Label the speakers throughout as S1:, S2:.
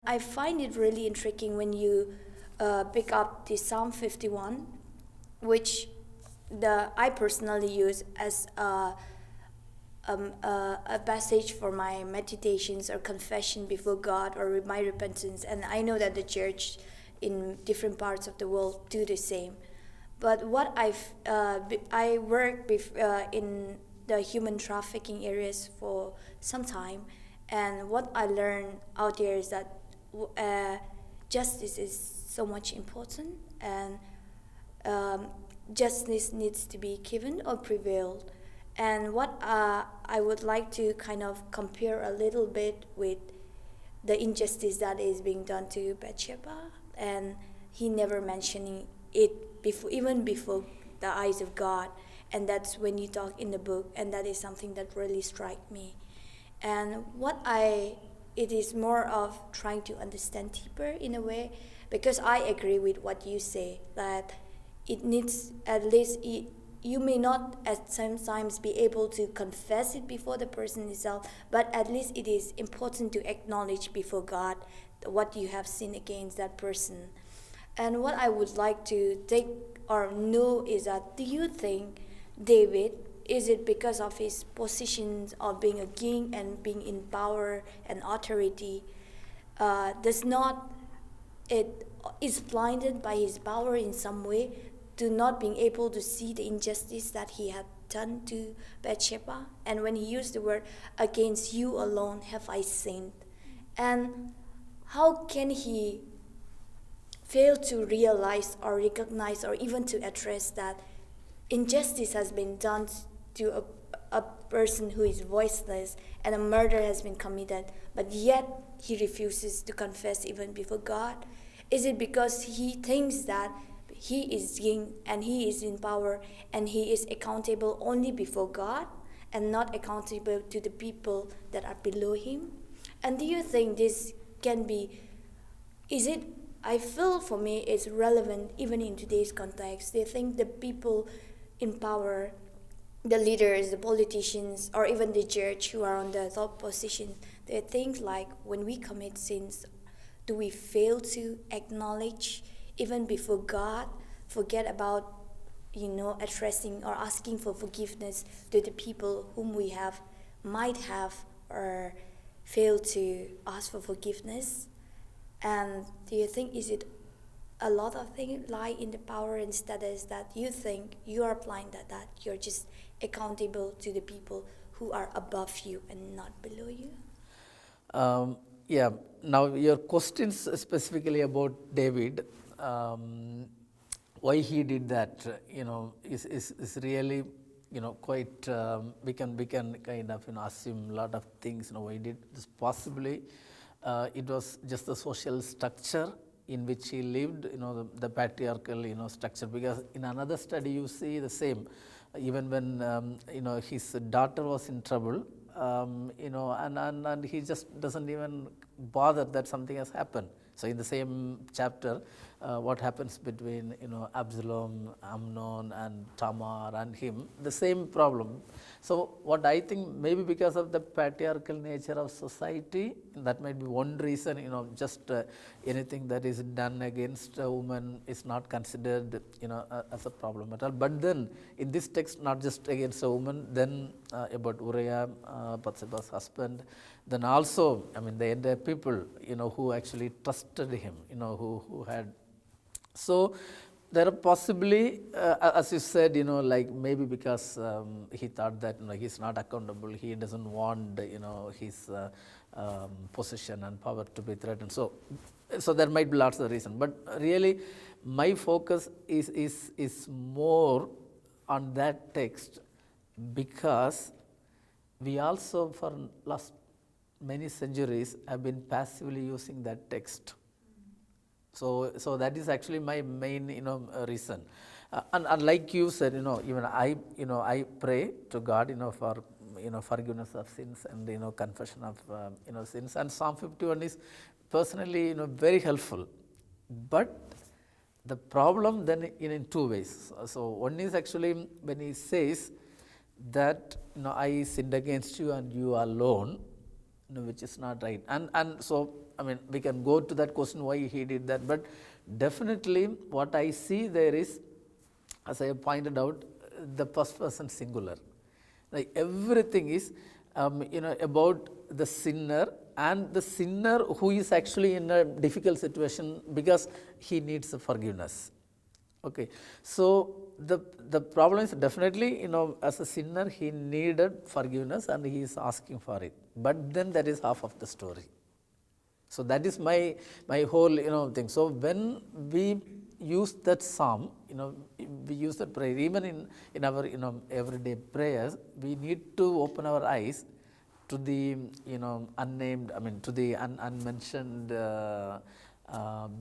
S1: I find it really intriguing when you pick up the Psalm 51, which I personally use as a passage for my meditations or confession before God or my repentance. And I know that the church in different parts of the world do the same. But what I work in the human trafficking areas for some time, and what I learned out there is that justice is so much important, and justice needs to be given or prevailed. And what I would like to kind of compare a little bit with the injustice that is being done to Bathsheba, and he never mentioning it before, even before the eyes of God. And that's when you talk in the book, and that is something that really struck me. And it is more of trying to understand deeper in a way, because I agree with what you say, that it needs at least, you may not at sometimes be able to confess it before the person itself, but at least it is important to acknowledge before God what you have sinned against that person. And what I would like to take or know is that, do you think David, is it because of his positions of being a king and being in power and authority, is blinded by his power in some way to not being able to see the injustice that he had done to Bathsheba? And when he used the word, against you alone have I sinned. And how can he fail to realize or recognize or even to address that injustice has been done to a person who is voiceless, and a murder has been committed, but yet he refuses to confess even before God? Is it because he thinks that he is king and he is in power and he is accountable only before God and not accountable to the people that are below him? And do you think this can be, I feel for me it's relevant even in today's context. They think the people in power, the leaders, the politicians, or even the church who are on the top position, they think like, when we commit sins, do we fail to acknowledge even before God, forget about, addressing or asking for forgiveness to the people whom we might have, or fail to ask for forgiveness? And do you think, is it a lot of things lie in the power and status that you think you are blind at, that you're just accountable to the people who are above you and not below you?
S2: Yeah. Now your questions specifically about David, why he did that, is really, quite. We can kind of assume a lot of things. Why he did this? Possibly, it was just the social structure in which he lived. The patriarchal, structure. Because in another study you see the same. Even when his daughter was in trouble, and he just doesn't even bother that something has happened. So in the same chapter, what happens between Absalom, Amnon, and Tamar and him, the same problem. So what I think, maybe because of the patriarchal nature of society, that might be one reason. Just anything that is done against a woman is not considered as a problem at all. But then in this text, not just against a woman, then about Uriah, Bathsheba's husband, then also, the entire people, who actually trusted him, who had. So there are possibly, as you said, like maybe because he thought that he's not accountable, he doesn't want his position and power to be threatened. So there might be lots of reasons. But really, my focus is more on that text, because we also for last many centuries have been passively using that text. So that is actually my main reason. And like you said, even I pray to God for forgiveness of sins and confession of sins. And Psalm 51 is personally very helpful. But the problem then in two ways. So one is actually when he says that I sinned against you and you alone. which is not right. And so, I mean, we can go to that question why he did that, but definitely what I see there is, as I have pointed out, the first person singular. Like everything is, about the sinner, and the sinner who is actually in a difficult situation because he needs forgiveness. Okay, so the problem is definitely, as a sinner he needed forgiveness and he is asking for it. But then that is half of the story. So that is my whole thing. So when we use that psalm, we use that prayer even in our everyday prayers. We need to open our eyes to the unnamed, I mean to the unmentioned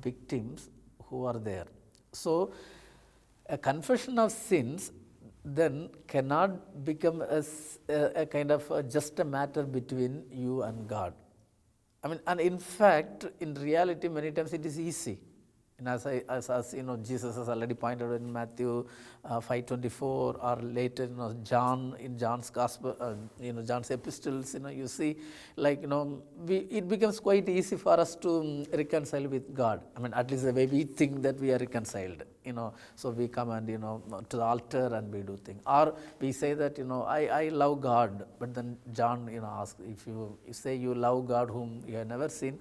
S2: victims who are there. So a confession of sins then cannot become a kind of just a matter between you and God. I mean, and in fact, in reality, many times it is easy. And as Jesus has already pointed out in Matthew 5:24, or later, John in John's Gospel, John's epistles, you see, like it becomes quite easy for us to reconcile with God. I mean, at least the way we think that we are reconciled. So we come and to the altar and we do things, or we say that I love God, but then John asks, if you say you love God whom you have never seen,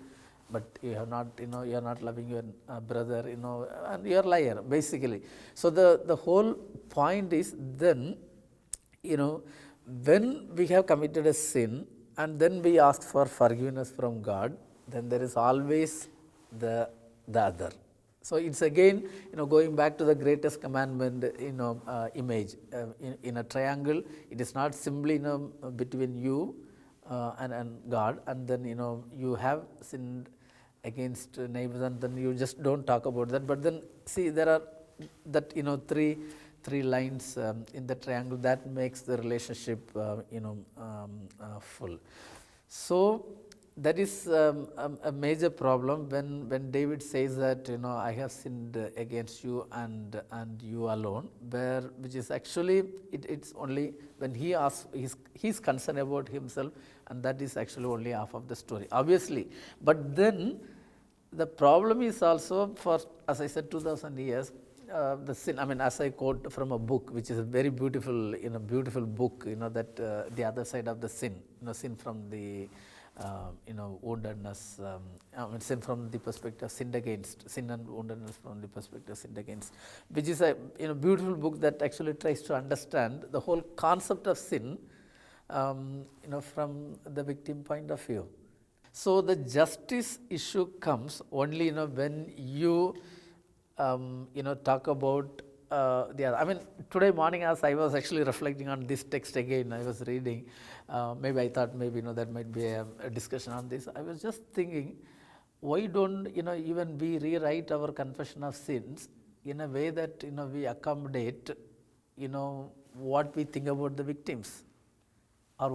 S2: but you have not, you are not loving your brother, and you are a liar, basically. So the whole point is then, when we have committed a sin and then we ask for forgiveness from God, then there is always the other. So it's again, going back to the greatest commandment, image. In a triangle, it is not simply, between you and God, and then, you have sinned against neighbors, and then you just don't talk about that. But then see, there are that three lines in the triangle that makes the relationship full. So that is a major problem when David says that I have sinned against you and you alone, which is actually it's only when he asks, he's concerned about himself, and that is actually only half of the story, obviously. But then the problem is also, for, as I said, 2000 years, the sin. I mean, as I quote from a book, which is a very beautiful, beautiful book, that the other side of the sin, sin from the woundedness, I mean, sin from the perspective sinned against, sin and woundedness from the perspective sinned against, which is a beautiful book that actually tries to understand the whole concept of sin, from the victim point of view. So the justice issue comes only when you talk about the other. I mean, today morning as I was actually reflecting on this text again, I was reading, maybe I thought maybe that might be a discussion on this. I was just thinking, why don't even we rewrite our confession of sins in a way that we accommodate what we think about the victims, or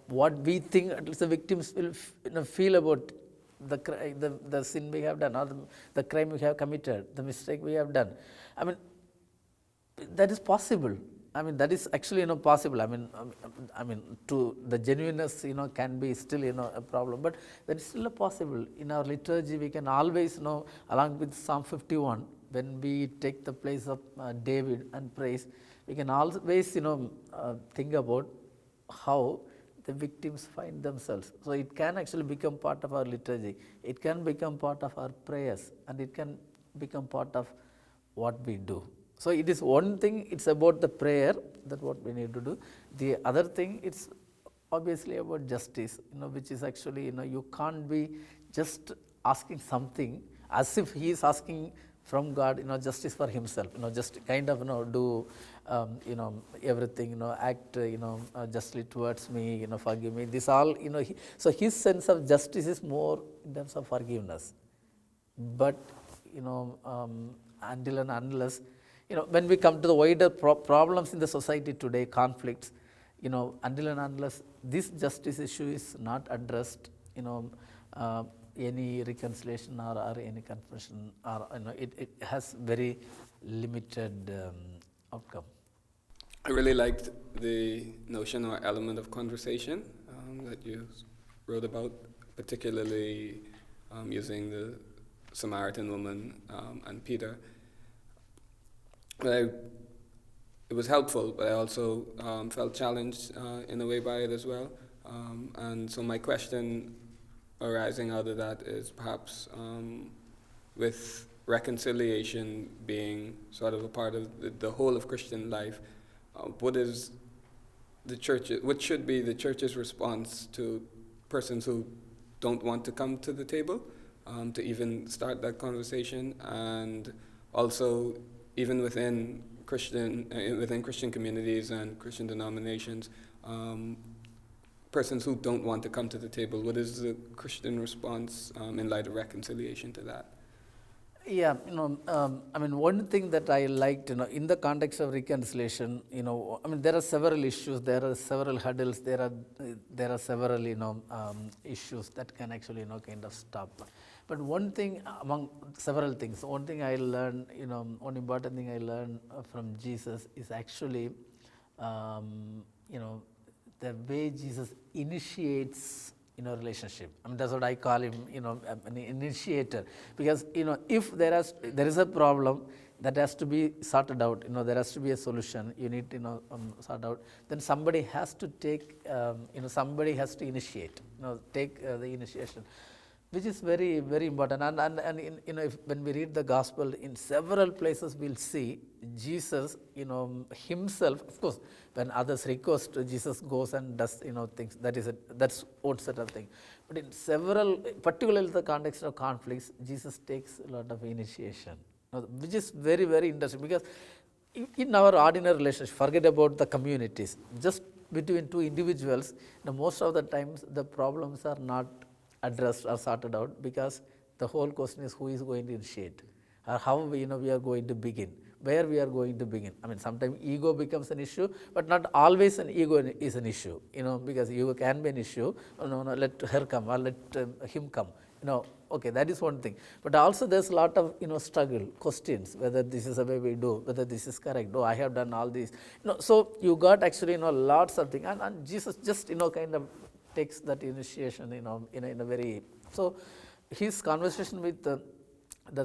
S2: what we think at least the victims will feel about the sin we have done, or the crime we have committed, the mistake we have done. I mean, that is possible. I mean, that is actually possible. I mean, to the genuineness can be still a problem, but that is still possible. In our liturgy, we can always along with Psalm 51, when we take the place of David and praise, we can always think about how the victims find themselves. So it can actually become part of our liturgy. It can become part of our prayers, and it can become part of what we do. So it is one thing, it's about the prayer, that what we need to do. The other thing, it's obviously about justice, which is actually, you can't be just asking something as if he is asking from God, justice for himself, just kind of, do, everything, act, justly towards me, forgive me. This all, so his sense of justice is more in terms of forgiveness. But, until and unless, when we come to the wider problems in the society today, conflicts, until and unless this justice issue is not addressed, any reconciliation or any confession, or it has very limited outcome.
S3: I really liked the notion or element of conversation that you wrote about, particularly using the Samaritan woman and Peter. It was helpful, but I also felt challenged in a way by it as well. And so my question arising out of that is perhaps with reconciliation being sort of a part of the whole of Christian life, what should be the church's response to persons who don't want to come to the table, to even start that conversation, and also even within Christian communities and Christian denominations, persons who don't want to come to the table. What is the Christian response in light of reconciliation to that?
S2: Yeah, I mean, one thing that I liked, in the context of reconciliation, I mean, there are several issues, there are several hurdles, there are several, issues that can actually, kind of stop. But one thing among several things, one thing I learned, one important thing I learned from Jesus is actually, the way Jesus initiates relationship. I mean, that's what I call him, an initiator. Because, if there is a problem that has to be sorted out, there has to be a solution, you need to, sort out, then somebody has to take, somebody has to initiate, take the initiation, which is very, very important. And when we read the gospel, in several places we'll see Jesus, himself, of course, when others request, Jesus goes and does, things. That's one set of thing. But in several, particularly the context of conflicts, Jesus takes a lot of initiation, which is very, very interesting, because in our ordinary relationship, forget about the communities, just between two individuals, most of the times the problems are not addressed or sorted out, because the whole question is who is going to initiate, or how we are going to begin, where we are going to begin. I mean, sometimes ego becomes an issue, but not always an ego is an issue, because ego can be an issue. No, let her come, or let him come. Okay, that is one thing. But also there's a lot of struggle, questions, whether this is the way we do, whether this is correct. Oh, I have done all these. So you got actually lots of things, and Jesus just kind of takes that initiation, in a very. So his conversation with the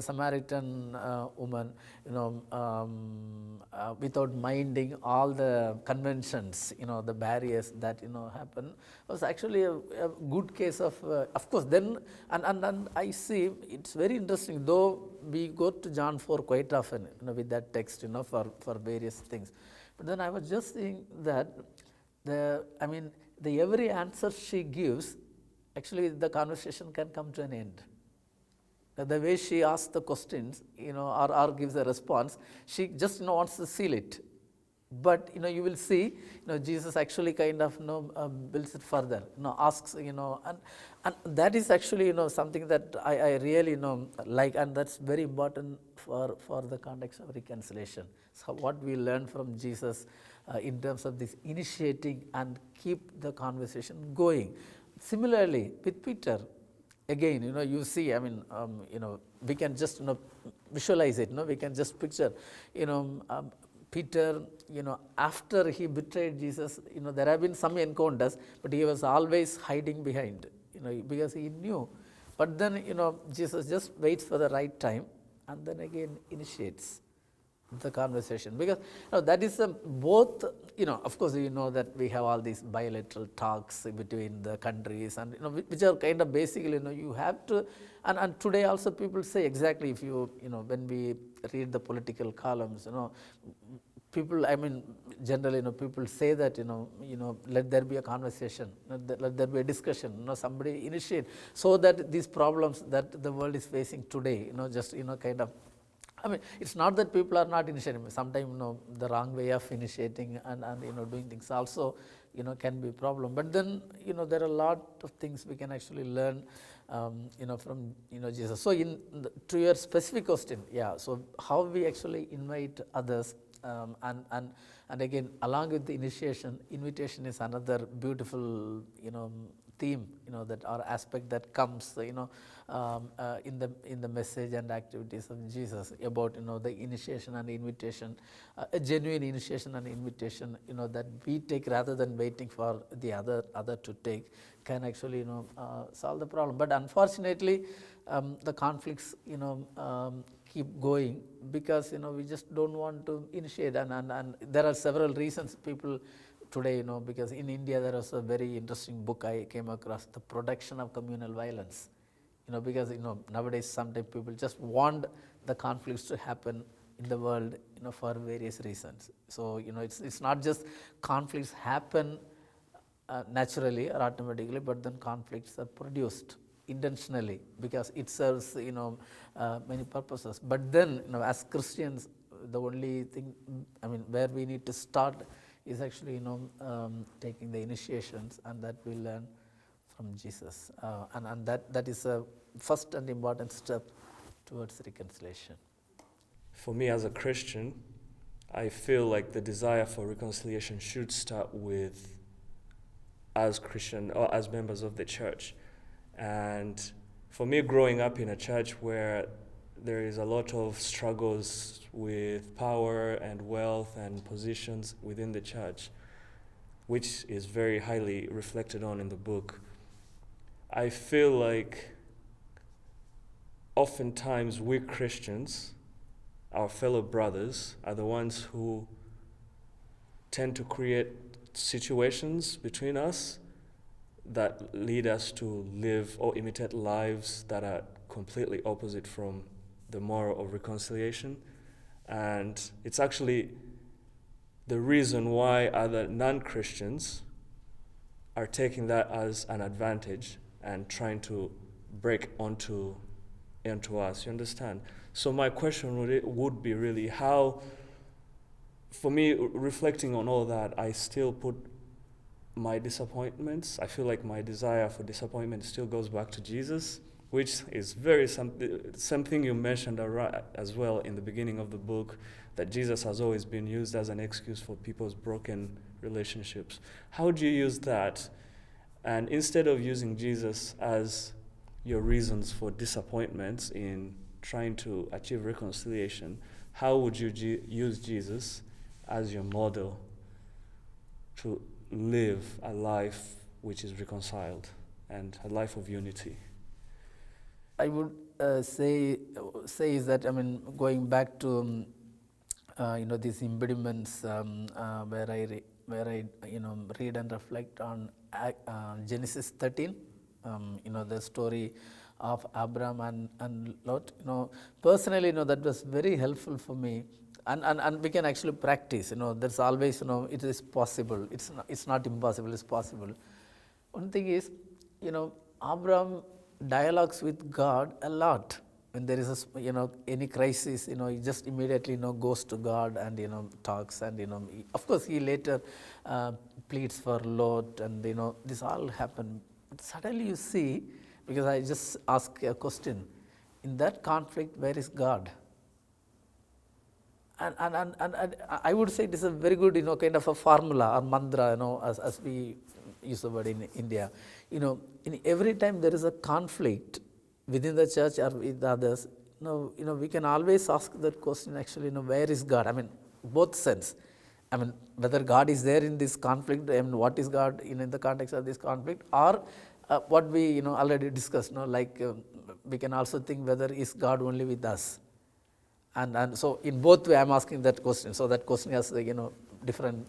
S2: Samaritan woman, without minding all the conventions, the barriers that happen, was actually a good case of course. Then and I see it's very interesting. Though we go to John 4 quite often, with that text, for various things, but then I was just seeing that the every answer she gives, actually the conversation can come to an end. The way she asks the questions, or gives a response, she just wants to seal it. But you will see, Jesus actually kind of builds it further. Asks, and that is actually something that I really like, and that's very important for the context of reconciliation. So what we learn from Jesus in terms of this initiating and keep the conversation going. Similarly with Peter. Again, you see, we can just, visualize it, we can just picture, Peter, after he betrayed Jesus, there have been some encounters, but he was always hiding behind, because he knew. But then, Jesus just waits for the right time and then again initiates the conversation, because that is both, of course, that we have all these bilateral talks between the countries, and which are kind of basically, you have to, and today also people say exactly, if you when we read the political columns, people, generally, people say that, let there be a conversation, let there be a discussion, somebody initiate, so that these problems that the world is facing today, just, kind of. It's not that people are not initiating. Sometimes, the wrong way of initiating and doing things also, can be a problem. But then, there are a lot of things we can actually learn, from, Jesus. So, to your specific question, yeah. So, how we actually invite others, and again, along with the invitation is another beautiful, theme, that our aspect that comes, in the message and activities of Jesus about, the initiation and invitation, a genuine initiation and invitation, that we take rather than waiting for the other to take, can actually, solve the problem. But unfortunately, the conflicts, keep going because, we just don't want to initiate, and there are several reasons people today, because in India there was a very interesting book I came across, The Production of Communal Violence, because, nowadays sometimes people just want the conflicts to happen in the world, for various reasons. So, it's not just conflicts happen naturally or automatically, but then conflicts are produced intentionally because it serves, many purposes. But then, as Christians, the only thing, where we need to start is actually, taking the initiations, and that we learn from Jesus, and that is a first and important step towards reconciliation.
S4: For me as a Christian, I feel like the desire for reconciliation should start with as Christian or as members of the church. And for me, growing up in a church where there is a lot of struggles with power and wealth and positions within the church, which is very highly reflected on in the book, I feel like oftentimes we Christians, our fellow brothers, are the ones who tend to create situations between us that lead us to live or imitate lives that are completely opposite from the moral of reconciliation. And it's actually the reason why other non-Christians are taking that as an advantage and trying to break onto us, you understand? So my question would be really how, for me, reflecting on all that, I still put my disappointments, I feel like my desire for disappointment still goes back to Jesus, which is something you mentioned as well in the beginning of the book, that Jesus has always been used as an excuse for people's broken relationships. How do you use that? And instead of using Jesus as your reasons for disappointments in trying to achieve reconciliation, how would you use Jesus as your model to live a life which is reconciled and a life of unity?
S2: I would say is that, going back to these impediments, where I read and reflect on Genesis 13, the story of Abraham and Lot. Personally, that was very helpful for me, and we can actually practice. There's always, it is possible. It's not impossible. It's possible. One thing is, Abraham dialogues with God a lot. When there is any crisis, he just immediately goes to God and talks, and of course he later pleads for Lot, and this all happened. But suddenly you see, because I just ask a question, in that conflict, where is God? And I would say it is a very good kind of a formula or mantra, as we use the word in India. In every time there is a conflict within the church or with others, we can always ask that question, actually, where is God? Both sense. Whether God is there in this conflict, what is God in the context of this conflict, or what we already discussed, we can also think whether is God only with us. And so in both way I'm asking that question. So that question has different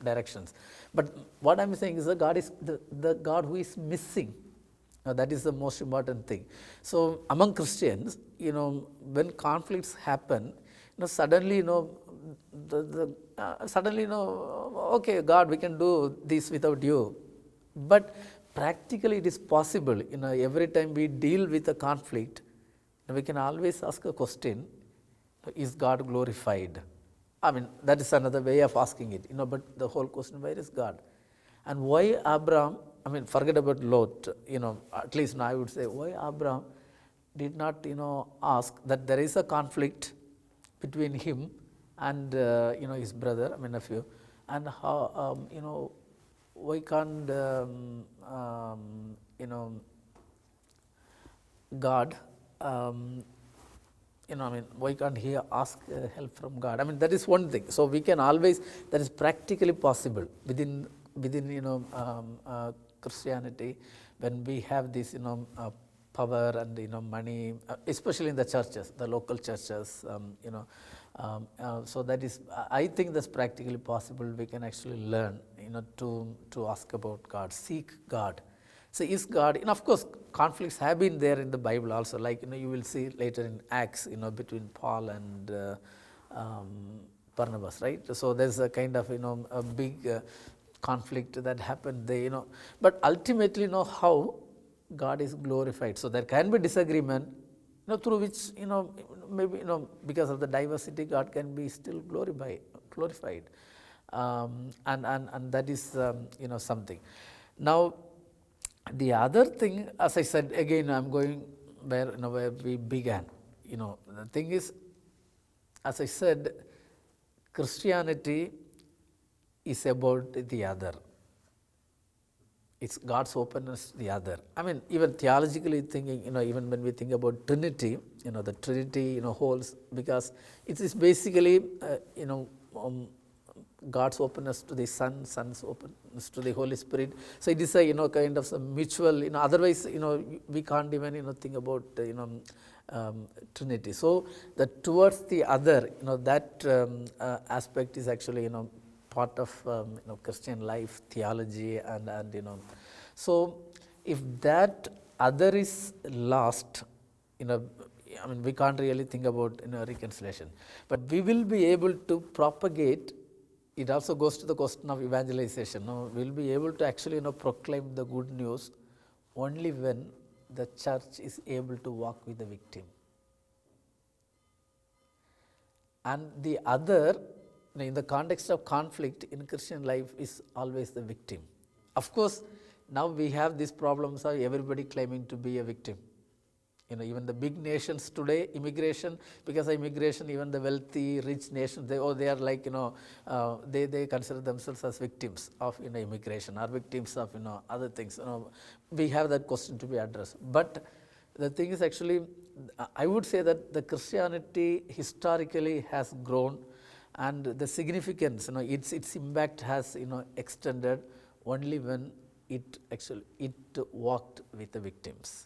S2: directions. But what I'm saying is that God is the God who is missing. That is the most important thing. So among Christians, when conflicts happen, suddenly, okay, God, we can do this without you. But practically it is possible. Every time we deal with a conflict, we can always ask a question: is God glorified? That is another way of asking it. But the whole question: where is God? And why Abraham? Forget about Lot. At least now I would say, why Abraham did not, ask that there is a conflict between him and his brother, nephew, and how, why can't God, why can't he ask help from God? I mean, that is one thing. So we can always, that is practically possible within Christianity, when we have this power and money, especially in the churches, the local churches, so that is, I think that's practically possible. We can actually learn, to ask about God, seek God. So is God, and of course conflicts have been there in the Bible also, like you will see later in Acts, between Paul and Barnabas, right? So there's a kind of a big conflict that happened there, but ultimately how God is glorified. So there can be disagreement, through which maybe because of the diversity, God can be still glorified, and that is something. Now, the other thing, as I said again, I'm going where we began. The thing is, as I said, Christianity is about the other. It's God's openness to the other. I mean, even theologically thinking, even when we think about Trinity, the Trinity, holds, because it is basically, God's openness to the Son, Son's openness to the Holy Spirit. So it is a kind of some mutual. Otherwise we can't even think about Trinity. So the towards the other, that aspect is actually part of Christian life, theology, and so if that other is lost, we can't really think about reconciliation. But we will be able to propagate. It also goes to the question of evangelization. We will be able to actually proclaim the good news only when the church is able to walk with the victim. And the other, in the context of conflict in Christian life, is always the victim. Of course, now we have these problems of everybody claiming to be a victim. Even the big nations today, immigration, because of immigration, even the wealthy, rich nations, they are like, they consider themselves as victims of immigration, or victims of other things. We have that question to be addressed. But the thing is, actually, I would say that the Christianity historically has grown, and the significance, its impact has extended only when it walked with the victims.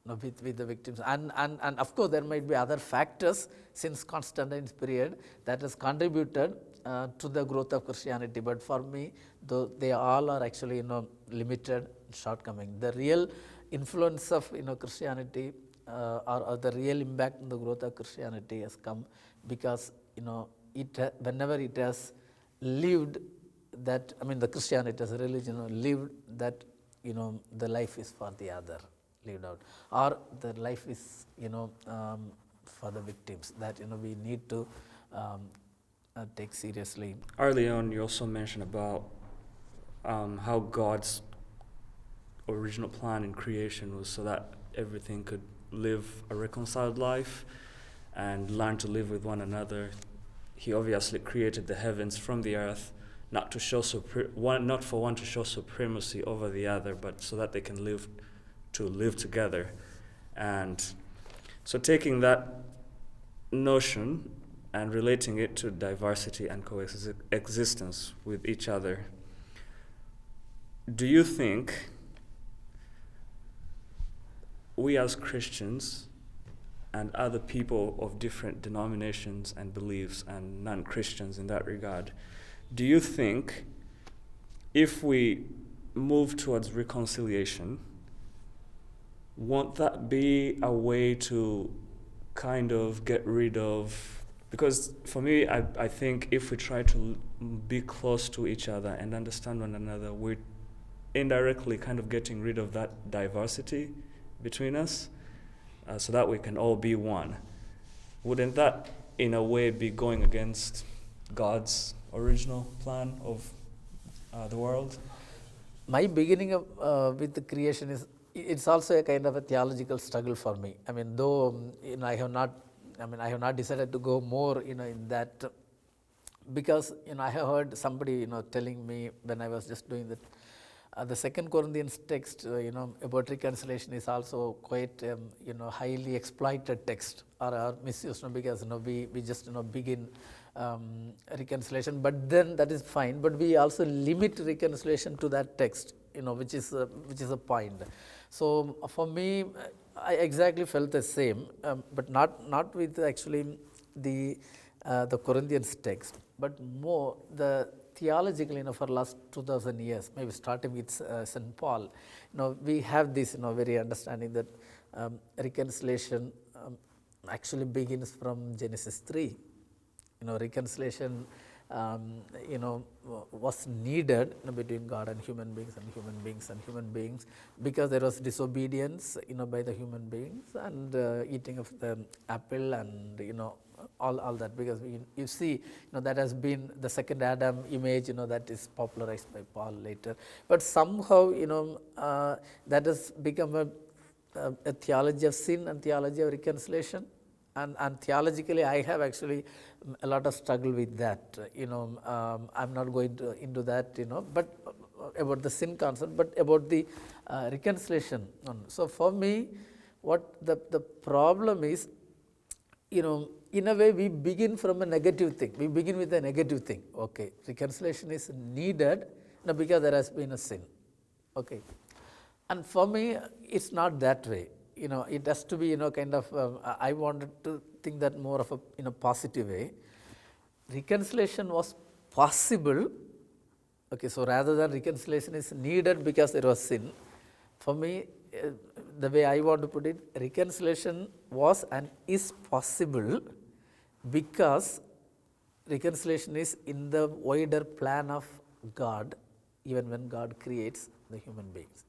S2: With the victims, and of course there might be other factors since Constantine's period that has contributed to the growth of Christianity. But for me, they all are actually limited, shortcoming. The real influence of Christianity or the real impact on the growth of Christianity has come because whenever it has lived that, the Christianity as a religion lived that the life is for the other. Lived out, or the life is for the victims that we need to take seriously.
S4: Early on, you also mentioned about how God's original plan in creation was so that everything could live a reconciled life and learn to live with one another. He obviously created the heavens from the earth, not to show not for one to show supremacy over the other, but so that they can live together. And so taking that notion and relating it to diversity and coexistence with each other, do you think we as Christians and other people of different denominations and beliefs and non-Christians in that regard, do you think if we move towards reconciliation, won't that be a way to kind of get rid of, because for me, I think if we try to be close to each other and understand one another, we're indirectly kind of getting rid of that diversity between us so that we can all be one. Wouldn't that, in a way, be going against God's original plan of the world?
S2: My beginning of, with the creation is, it's also a kind of a theological struggle for me. Though I have not decided to go more in that, because I have heard somebody telling me when I was just doing The Second Corinthians text, about reconciliation is also quite, highly exploited text or misused, because we just begin reconciliation, but then that is fine. But we also limit reconciliation to that text, which is a point. So for me, I exactly felt the same, but not with actually the Corinthians text, but more the theologically, for last 2000 years, maybe starting with St. Paul, we have this, very understanding that reconciliation actually begins from Genesis 3. Reconciliation, was needed between God and human beings and human beings and human beings, because there was disobedience, by the human beings, and eating of the apple, and all that, because you see, that has been the second Adam image, that is popularized by Paul later. But somehow, that has become a theology of sin and theology of reconciliation. And theologically, I have actually a lot of struggle with that. I'm not going into that, but about the sin concept, but about the reconciliation. So for me, what the problem is, in a way, we begin from a negative thing. We begin with a negative thing. Okay, reconciliation is needed because there has been a sin. Okay, and for me, it's not that way. It has to be, kind of, I wanted to think that more of a, positive way. Reconciliation was possible. Okay, so rather than reconciliation is needed because there was sin, for me, the way I want to put it, reconciliation was and is possible because reconciliation is in the wider plan of God, even when God creates the human beings.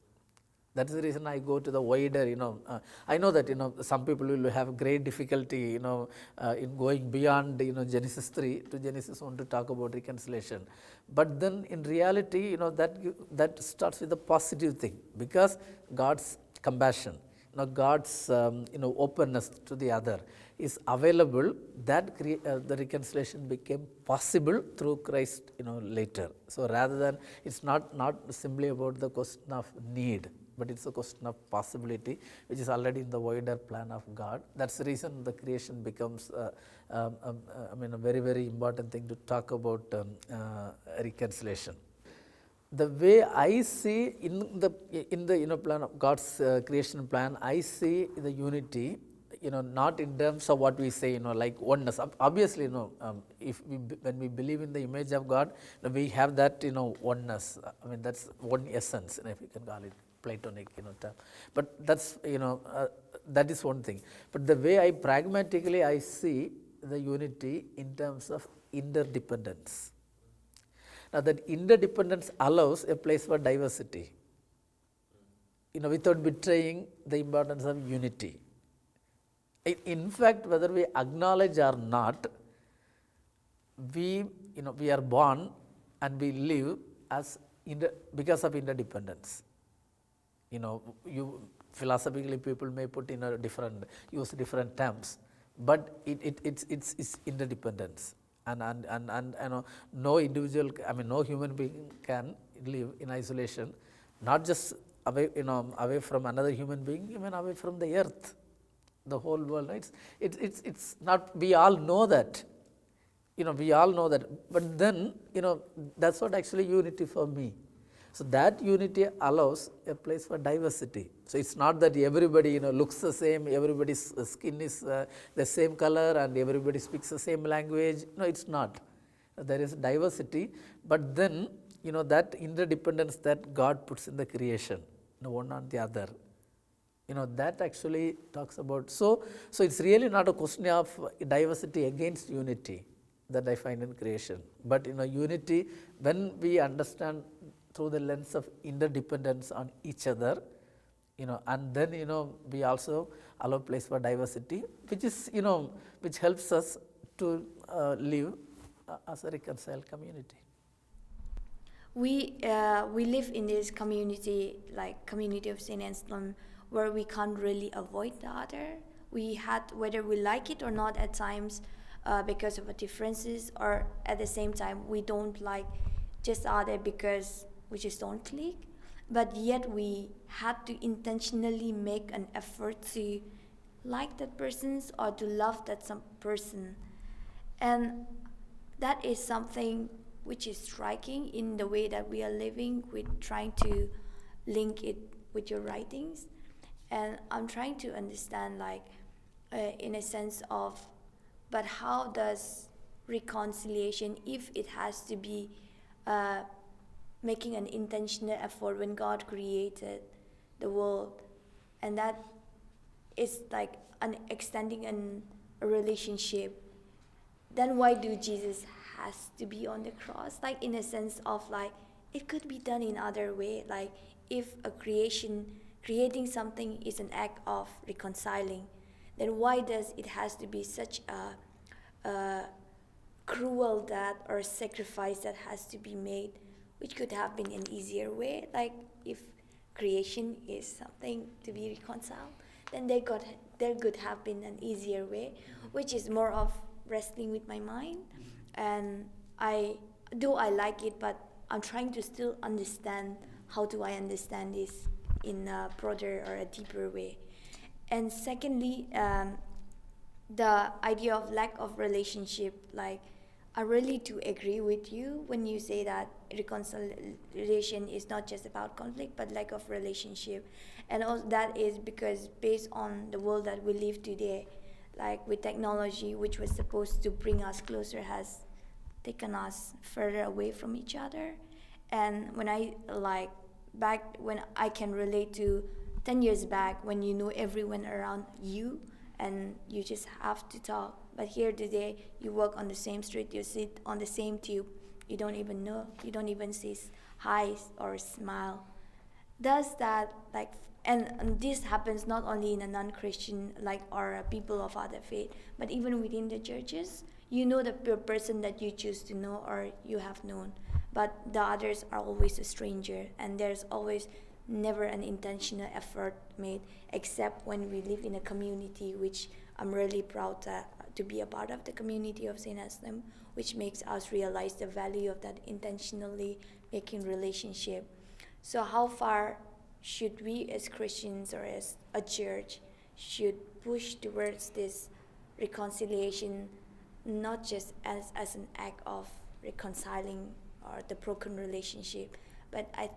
S2: That's the reason I go to the wider, I know that, some people will have great difficulty, in going beyond, Genesis 3 to Genesis 1 to talk about reconciliation. But then in reality, that starts with a positive thing, because God's compassion, God's, openness to the other is available, that the reconciliation became possible through Christ, later. So rather than, it's not simply about the question of need, but it's a question of possibility, which is already in the wider plan of God. That's the reason the creation becomes, a very, very important thing to talk about reconciliation. The way I see in the plan of God's creation plan, I see the unity, not in terms of what we say, like oneness. Obviously, when we believe in the image of God, we have that, oneness. That's one essence, if you can call it Platonic, term. But that's, that is one thing. But the way I pragmatically I see the unity in terms of interdependence. Now that interdependence allows a place for diversity, without betraying the importance of unity. In fact, whether we acknowledge or not, we are born and we live as because of interdependence. Philosophically people may put in use different terms, but it's interdependence. And no individual, no human being can live in isolation, not just away from another human being, even away from the earth, the whole world. It's not. We all know that. We all know that. But then, that's what actually unity for me. So that unity allows a place for diversity. So it's not that everybody looks the same, everybody's skin is the same color, and everybody speaks the same language. No, it's not. There is diversity, but then that interdependence that God puts in the creation, one on the other. That actually talks about. So it's really not a question of diversity against unity that I find in creation, but unity when we understand through the lens of interdependence on each other, and then we also allow place for diversity, which is which helps us to live as a reconciled community.
S1: We live in this community, like Community of St Anselm, where we can't really avoid the other. We had, whether we like it or not at times, because of the differences, or at the same time we don't like just other because we just don't click. but yet we had to intentionally make an effort to like that person or to love that some person. And that is something which is striking in the way that we are living with trying to link it with your writings. And I'm trying to understand, like, in a sense of, but how does reconciliation, if it has to be making an intentional effort when God created the world, and that is like extending a relationship, then why do Jesus has to be on the cross? Like, in a sense of, like, it could be done in other way. Like, if creating something is an act of reconciling, then why does it has to be such a cruel death or sacrifice that has to be made, which could have been an easier way? Like, if creation is something to be reconciled, then there could have been an easier way, which is more of wrestling with my mind. And I like it, but I'm trying to still understand how do I understand this in a broader or a deeper way. And secondly, the idea of lack of relationship, like, I really do agree with you when you say that reconciliation is not just about conflict, but lack of relationship. And also that is because based on the world that we live today, like with technology, which was supposed to bring us closer, has taken us further away from each other. And when I can relate to 10 years back when you know everyone around you and you just have to talk. But here today, you walk on the same street, you sit on the same tube, you don't even know, you don't even say hi or smile. Does that, like, and this happens not only in a non-Christian, like, or people of other faith, but even within the churches, you know the person that you choose to know or you have known, but the others are always a stranger, and there's always never an intentional effort made, except when we live in a community, which I'm really proud to be a part of the Community of St Anselm, which makes us realize the value of that intentionally making relationship. So how far should we as Christians or as a church should push towards this reconciliation, not just as an act of reconciling or the broken relationship, but I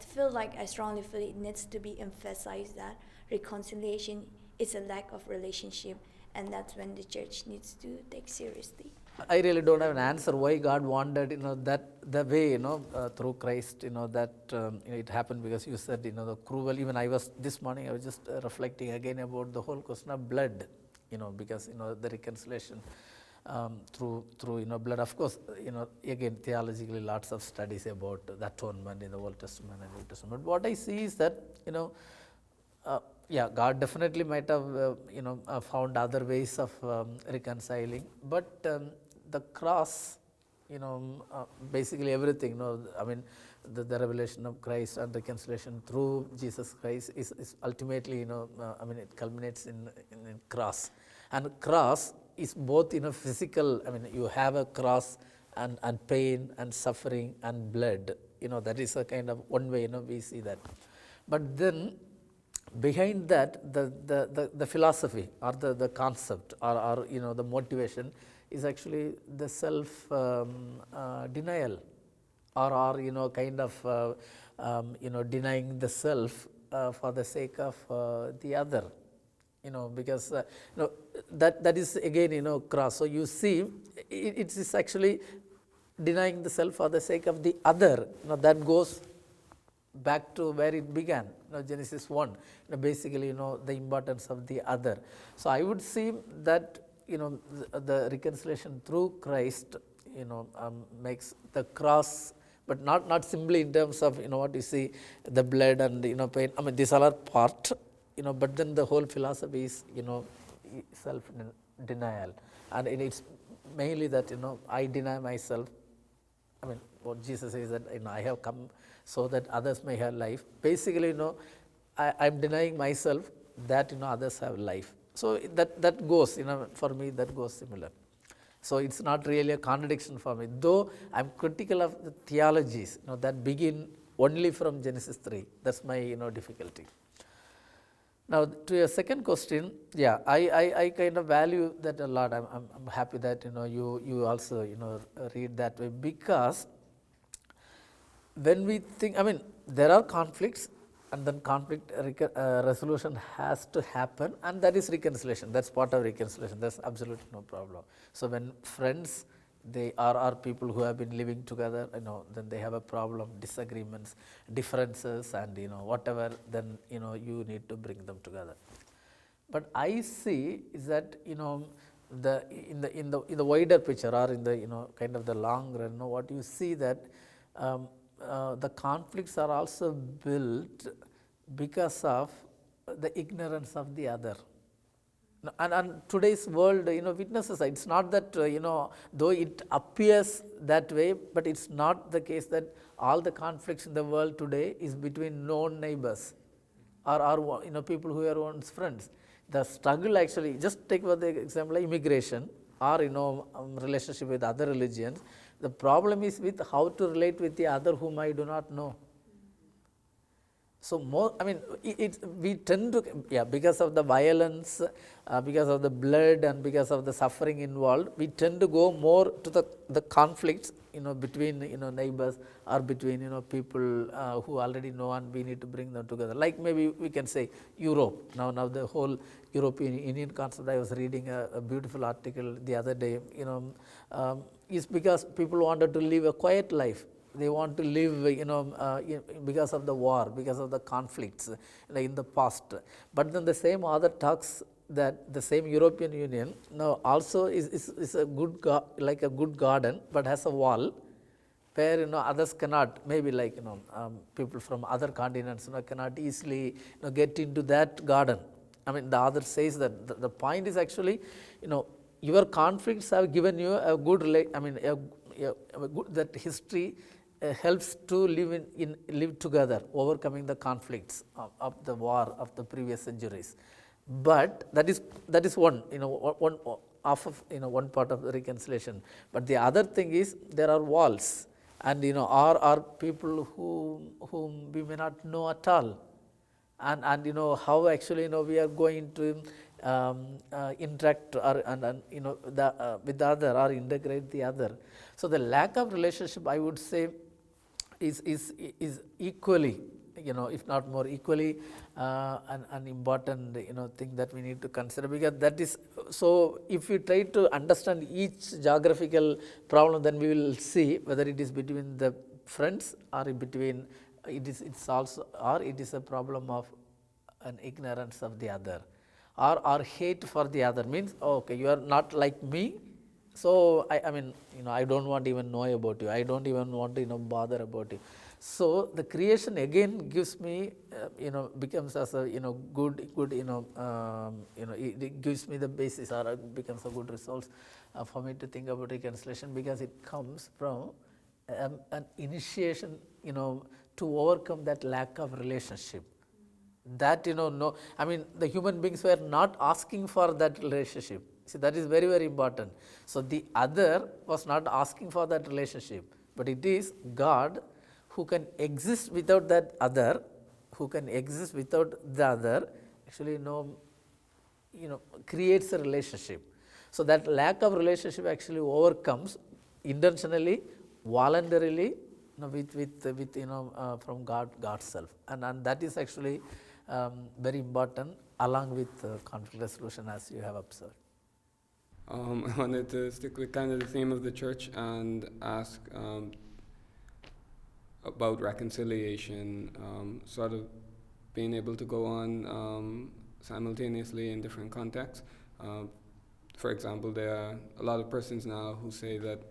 S1: strongly feel it needs to be emphasized that reconciliation is a lack of relationship, and that's when the church needs to take seriously.
S2: I really don't have an answer why God wanted, that the way, through Christ, that it happened, because you said, the cruel. Even this morning I was just reflecting again about the whole question of blood, because, the reconciliation through blood. Of course, again, theologically, lots of studies about the atonement in the Old Testament and New Testament. What I see is that, God definitely might have, found other ways of reconciling, but the cross, basically everything, I mean, the revelation of Christ and reconciliation through Jesus Christ is ultimately, it culminates in cross. And cross is both, physical, you have a cross and pain and suffering and blood, that is a kind of one way, we see that. But then behind that, the philosophy or the concept or the motivation is actually the self denial or kind of denying the self for the sake of the other, because that is again cross. So you see it is actually denying the self for the sake of the other. That goes back to where it began, Genesis 1, basically, the importance of the other. So I would see that, the reconciliation through Christ, makes the cross, but not simply in terms of, what you see, the blood and, pain. These all are part, but then the whole philosophy is, self-denial. And it's mainly that, I deny myself. What Jesus says that, I have come so that others may have life. Basically, I'm denying myself that, others have life. So that goes, for me, that goes similar. So it's not really a contradiction for me, though I'm critical of the theologies, that begin only from Genesis 3. That's my difficulty. Now, to your second question, yeah, I kind of value that a lot. I'm happy that you also read that way, because when we think, there are conflicts, and then conflict resolution has to happen, and that is reconciliation. That's part of reconciliation. That's absolutely no problem. So when friends, they are people who have been living together, then they have a problem, disagreements, differences, and whatever, then you need to bring them together. But I see is that the in the wider picture, or in the kind of the long run, what you see that the conflicts are also built because of the ignorance of the other. And today's world, witnesses, it's not that, though it appears that way, but it's not the case that all the conflicts in the world today is between known neighbors or people who are once friends. The struggle actually, just take for the example of immigration or, relationship with other religions. The problem is with how to relate with the other whom I do not know. So we tend to, because of the violence, because of the blood, and because of the suffering involved, we tend to go more to the conflicts, between neighbors, or between people who already know, and we need to bring them together. Like maybe we can say Europe. Now the whole European Union concept. I was reading a beautiful article the other day. Is because people wanted to live a quiet life. They want to live, because of the war, because of the conflicts in the past. But then the same author talks that the same European Union now also is a good like a good garden, but has a wall where others cannot, maybe like people from other continents cannot easily get into that garden. The author says that the point is actually your conflicts have given you a good that history helps to live together, overcoming the conflicts of the war of the previous centuries. But that is one one part of the reconciliation. But the other thing is there are walls, and are people whom we may not know at all, and how actually we are going to interact with the other, or integrate the other. So the lack of relationship, I would say, is equally, if not more equally, an important thing that we need to consider, because that is so. If we try to understand each geographical problem, then we will see whether it is between the friends, or between it's also, or it is a problem of an ignorance of the other, or hate for the other. Means, okay, you are not like me, so I don't want to even know about you. I don't even want to bother about you. So the creation again gives me becomes as a good it gives me the basis, or it becomes a good resource for me to think about reconciliation, because it comes from an initiation to overcome that lack of relationship. That no, the human beings were not asking for that relationship. See, that is very, very important. So the other was not asking for that relationship, but it is God who can exist without that other, who can exist without the other, actually creates a relationship. So that lack of relationship actually overcomes intentionally, voluntarily, with from God's self, and that is actually very important, along with conflict resolution, as you have observed.
S3: I wanted to stick with kind of the theme of the church and ask about reconciliation, sort of being able to go on simultaneously in different contexts. For example, there are a lot of persons now who say that,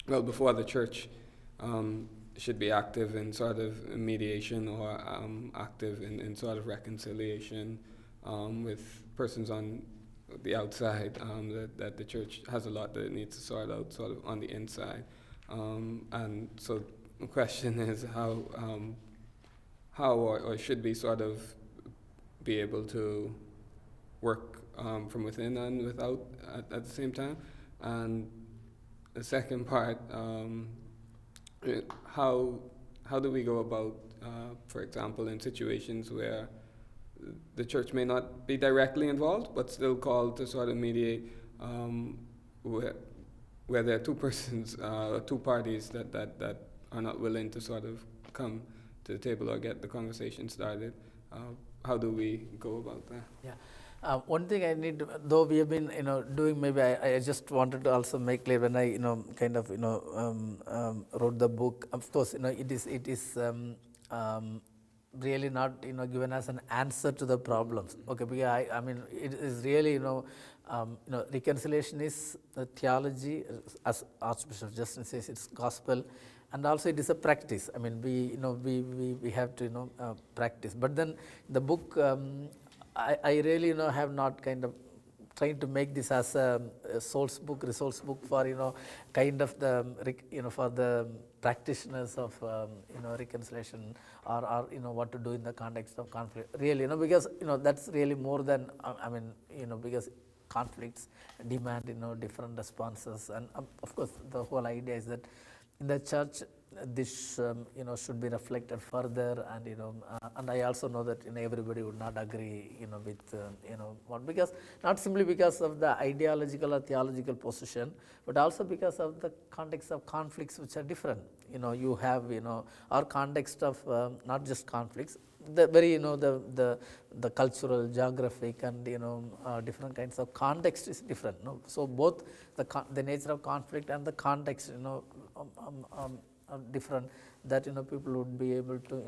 S3: well, before the church should be active in sort of mediation, or active in sort of reconciliation with persons on the outside, that the church has a lot that it needs to sort out sort of on the inside. And so the question is how or should we sort of be able to work from within and without at the same time? And the second part, how how do we go about, for example, in situations where the church may not be directly involved, but still called to sort of mediate, where there are two persons, two parties that are not willing to sort of come to the table or get the conversation started. How do we go about that?
S2: Yeah. One thing I need, though we have been, doing, maybe I just wanted to also make clear when I, kind of, wrote the book. Of course, it is really not, given as an answer to the problems. Okay, because I mean, it is really, reconciliation is the theology, as Archbishop Justin says, it's gospel, and also it is a practice. I mean, we have to, practice. But then the book. I really, have not kind of trying to make this as a source book, resource book for, kind of the, for the practitioners of, reconciliation or, what to do in the context of conflict. Really, because, that's really more than, I mean, because conflicts demand, different responses. And of course, the whole idea is that in the church, this should be reflected further, and and I also know that everybody would not agree with what, because not simply because of the ideological or theological position, but also because of the context of conflicts which are different. You have our context of not just conflicts, the very the cultural, geographic, and different kinds of context is different. So both the nature of conflict and the context different, that people would be able to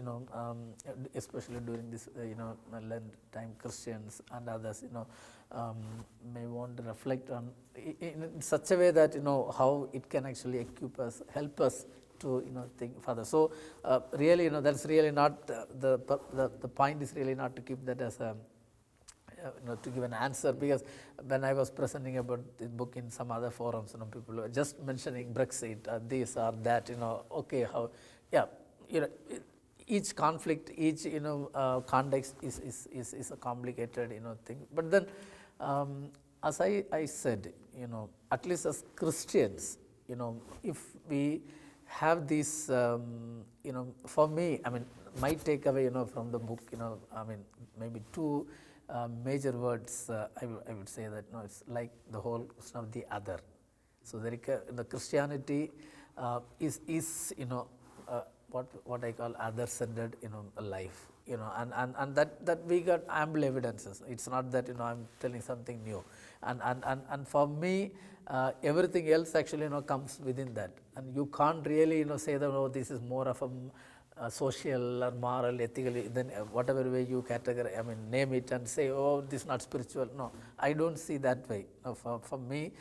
S2: especially during this Lent time, Christians and others may want to reflect on in such a way that how it can actually equip us, help us to think further. So really that's really not the point is really not to keep that as a to give an answer, because when I was presenting about the book in some other forums, people were just mentioning Brexit, this or that, okay, how, yeah, each conflict, each context is a complicated thing. But then, as I said, at least as Christians, if we have this, for me, I mean, my takeaway, from the book, I mean, maybe two major words, I would say that it's like the whole question of the other. So the Christianity is what I call other-centered life, and that we got ample evidences. It's not that I'm telling something new, and for me everything else actually comes within that, and you can't really say that this is more of a social or moral, ethical, then whatever way you categorize, I mean, name it and say, oh, this is not spiritual. No, I don't see that way. For me,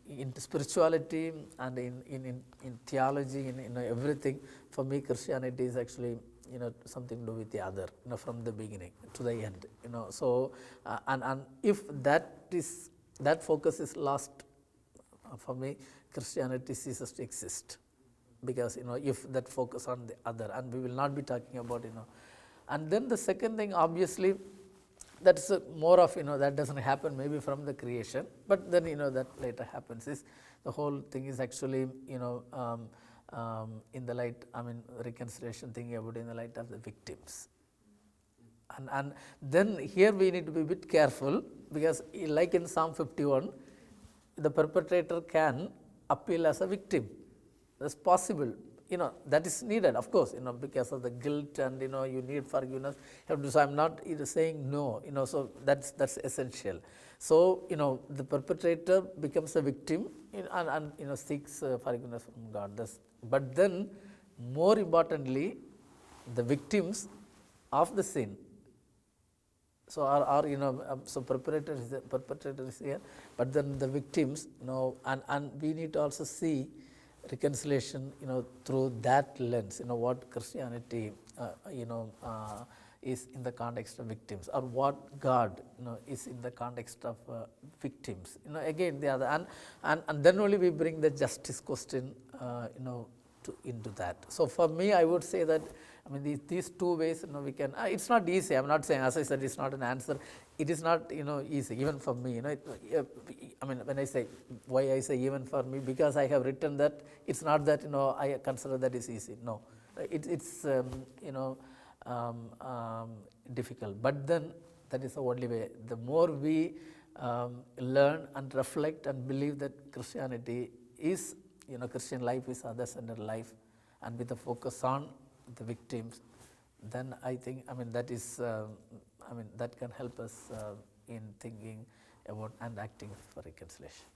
S2: in spirituality and in theology, in everything, for me, Christianity is actually something to do with the other, from the beginning to the end. So and if that focus is lost, for me, Christianity ceases to exist. Because if that focus on the other, and we will not be talking about and then the second thing, obviously, that's more of that doesn't happen maybe from the creation, but then that later happens, is the whole thing is actually in the light, I mean, reconciliation, thinking about in the light of the victims, and then here we need to be a bit careful, because like in Psalm 51, the perpetrator can appeal as a victim. That's possible, that is needed, of course, because of the guilt, and you need forgiveness. So I'm not saying no, so that's essential. So the perpetrator becomes a victim and seeks forgiveness from God. But then, more importantly, the victims of the sin. So so perpetrator is here, but then the victims, and we need to also see reconciliation, through that lens, what Christianity, is in the context of victims, or what God, is in the context of victims. Again, the other, and then only we bring the justice question, into that. So for me, I would say that, I mean, these two ways, we can. It's not easy. I'm not saying, as I said, it's not an answer. It is not, easy, even for me. I mean, when I say, why I say even for me, because I have written that, it's not that, I consider that is easy. No, it's difficult. But then that is the only way. The more we learn and reflect and believe that Christianity is, Christian life is other-centered life, and with a focus on the victims, then I think, that is, that can help us in thinking about and acting for reconciliation.